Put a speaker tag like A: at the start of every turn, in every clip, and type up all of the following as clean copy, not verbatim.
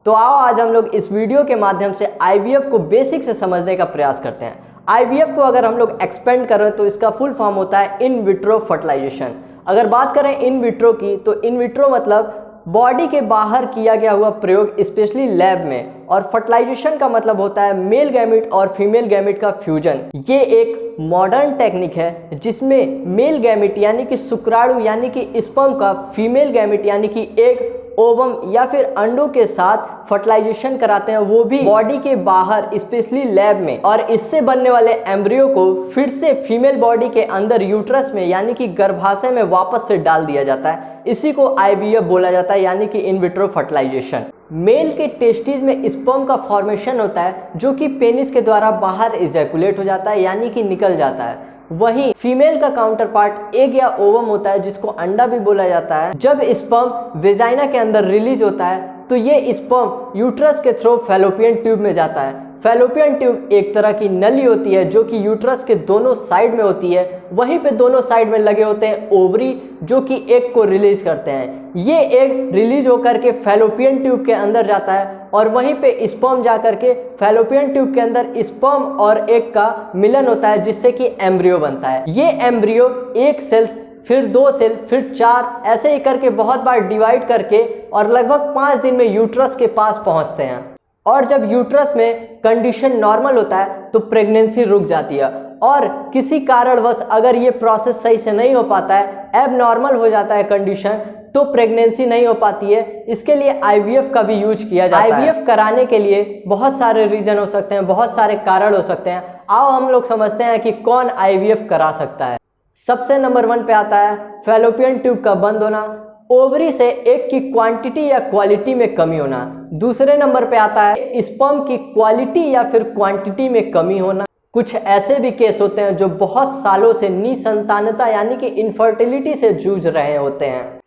A: तो आओ आज हम लोग इस वीडियो के माध्यम से आईवीएफ को बेसिक से समझने का प्रयास करते हैं। आईवीएफ को अगर हम लोग एक्सपेंड करें तो इसका फुल फॉर्म होता है इन विट्रो फर्टिलाइजेशन। अगर बात करें इन विट्रो की तो इन विट्रो मतलब बॉडी के बाहर किया गया हुआ प्रयोग स्पेशली लैब में, और फर्टिलाइजेशन का मतलब होता है मेल गैमेट और फीमेल गैमेट का फ्यूजन। ये एक मॉडर्न टेक्निक है जिसमें मेल गैमेट यानी कि शुक्राणु यानी कि स्पर्म का फीमेल गैमेट यानी कि एक ओवम या फिर अंडों के साथ फर्टिलाइजेशन कराते हैं, वो भी बॉडी के बाहर स्पेशली लैब में, और इससे बनने वाले एम्ब्रियो को फिर से फीमेल बॉडी के अंदर यूट्रस में यानी कि गर्भाशय में वापस से डाल दिया जाता है। इसी को आईवीएफ बोला जाता है यानी कि इन विट्रो फर्टिलाइजेशन। मेल के टेस्टिस में स्पर्म का फॉर्मेशन होता है जो कि पेनिस के द्वारा बाहर इजैकुलेट हो जाता है यानी कि निकल जाता है। वहीं फीमेल का काउंटर पार्ट एग या ओवम होता है जिसको अंडा भी बोला जाता है। जब स्पर्म वेजाइना के अंदर रिलीज होता है तो ये स्पर्म यूट्रस के थ्रू फैलोपियन ट्यूब में जाता है। फैलोपियन ट्यूब एक तरह की नली होती है जो कि यूट्रस के दोनों साइड में होती है। वहीं पे दोनों साइड में लगे होते हैं ओवरी जो कि एग को रिलीज करते हैं। ये एग रिलीज होकर के फैलोपियन ट्यूब के अंदर जाता है और वहीं पे स्पर्म जा करके फैलोपियन ट्यूब के अंदर स्पर्म और एग का मिलन होता है जिससे कि एम्ब्रियो बनता है। ये एम्ब्रियो एक सेल फिर 2 सेल फिर 4 ऐसे ही करके बहुत बार डिवाइड करके और लगभग 5 दिन में यूट्रस के पास पहुंचते हैं। और जब यूट्रस में कंडीशन नॉर्मल होता है तो प्रेगनेंसी रुक जाती है, और किसी कारणवश अगर ये प्रोसेस सही से नहीं हो पाता है, एब नॉर्मल हो जाता है कंडीशन, तो प्रेगनेंसी नहीं हो पाती है। इसके लिए आईवीएफ का भी यूज किया जाता है। आईवीएफ कराने के लिए बहुत सारे रीजन हो सकते हैं, बहुत सारे कारण हो सकते हैं। आओ हम लोग समझते हैं कि कौन आईवीएफ करा सकता है। सबसे नंबर 1 पे आता है फैलोपियन ट्यूब का बंद होना, ओवरी से एग की क्वांटिटी या क्वालिटी में कमी होना। दूसरे नंबर पे आता है स्पर्म की क्वालिटी या फिर क्वांटिटी में कमी होना। कुछ ऐसे भी केस होते हैं जो बहुत सालों से निसंतानता यानी कि इनफर्टिलिटी से जूझ रहे होते हैं,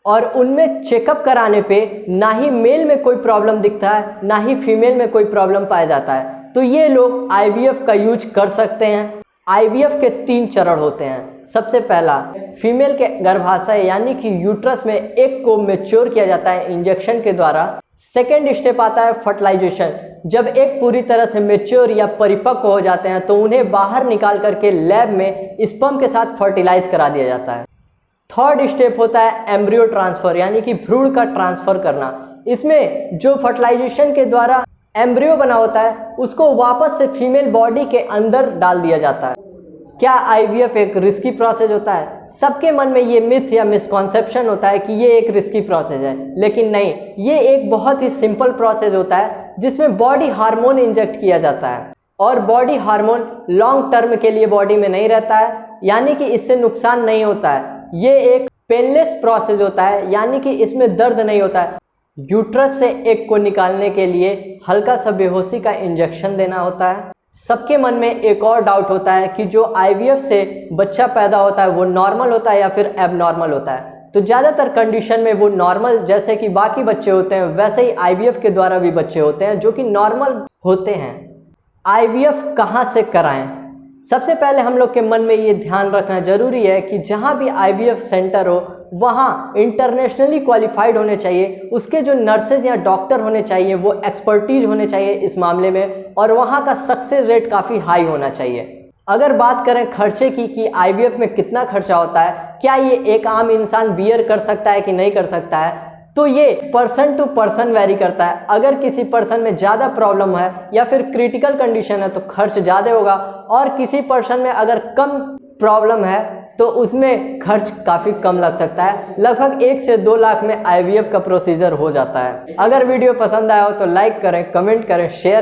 A: और उनमें चेकअप कराने पे ना ही मेल में कोई प्रॉब्लम दिखता है ना ही फीमेल में कोई प्रॉब्लम पाया जाता है। तो ये लोग आईवीएफ का यूज कर सकते हैं। आईवीएफ के 3 चरण होते हैं। सबसे पहला, फीमेल के गर्भाशय यानी कि यूट्रस में एग को मैच्योर किया जाता है इंजेक्शन के द्वारा। सेकेंड स्टेप आता है फर्टिलाइजेशन। जब एग पूरी तरह से मैच्योर या परिपक्व हो जाते हैं तो उन्हें बाहर निकाल करके लैब में स्पर्म के साथ फर्टिलाइज करा दिया जाता है। थर्ड स्टेप होता है एम्ब्रियो ट्रांसफर यानी कि भ्रूण का ट्रांसफर करना। इसमें जो फर्टिलाइजेशन के द्वारा एम्ब्रियो बना होता है उसको वापस से फीमेल बॉडी के अंदर डाल दिया जाता है। क्या आईवीएफ एक रिस्की प्रोसेस होता है? सबके मन में ये मिथ या मिसकॉन्सेप्शन होता है कि ये एक रिस्की प्रोसेस है, लेकिन नहीं, ये एक बहुत ही सिंपल प्रोसेस होता है जिसमें बॉडी हार्मोन इंजेक्ट किया जाता है, और बॉडी हार्मोन लॉन्ग टर्म के लिए बॉडी में नहीं रहता है यानी कि इससे नुकसान नहीं होता है। ये एक पेनलेस प्रोसेस होता है यानी कि इसमें दर्द नहीं होता है। यूट्रस से एग को निकालने के लिए हल्का सा बेहोशी का इंजेक्शन देना होता है। सबके मन में एक और डाउट होता है कि जो आईवीएफ से बच्चा पैदा होता है वो नॉर्मल होता है या फिर एबनॉर्मल होता है। तो ज़्यादातर कंडीशन में वो नॉर्मल जैसे कि बाकी बच्चे होते हैं वैसे ही आईवीएफ के द्वारा भी बच्चे होते हैं जो कि नॉर्मल होते हैं। आईवीएफ कहाँ से कराएं? सबसे पहले हम लोग के मन में ये ध्यान रखना जरूरी है कि जहाँ भी आईवीएफ सेंटर हो वहाँ इंटरनेशनली क्वालिफाइड होने चाहिए। उसके जो नर्सेज या डॉक्टर होने चाहिए वो एक्सपर्टीज होने चाहिए इस मामले में, और वहाँ का सक्सेस रेट काफ़ी हाई होना चाहिए। अगर बात करें खर्चे की कि आईवीएफ में कितना खर्चा होता है, क्या ये एक आम इंसान बियर कर सकता है कि नहीं कर सकता है, तो ये पर्सन टू पर्सन वेरी करता है। अगर किसी पर्सन में ज़्यादा प्रॉब्लम है या फिर क्रिटिकल कंडीशन है तो खर्च ज़्यादा होगा, और किसी पर्सन में अगर कम प्रॉब्लम है तो उसमें खर्च काफ़ी कम लग सकता है। लगभग 1 से 2 लाख में आईवीएफ का प्रोसीजर हो जाता है। अगर वीडियो पसंद आया हो तो लाइक करें, कमेंट करें, शेयर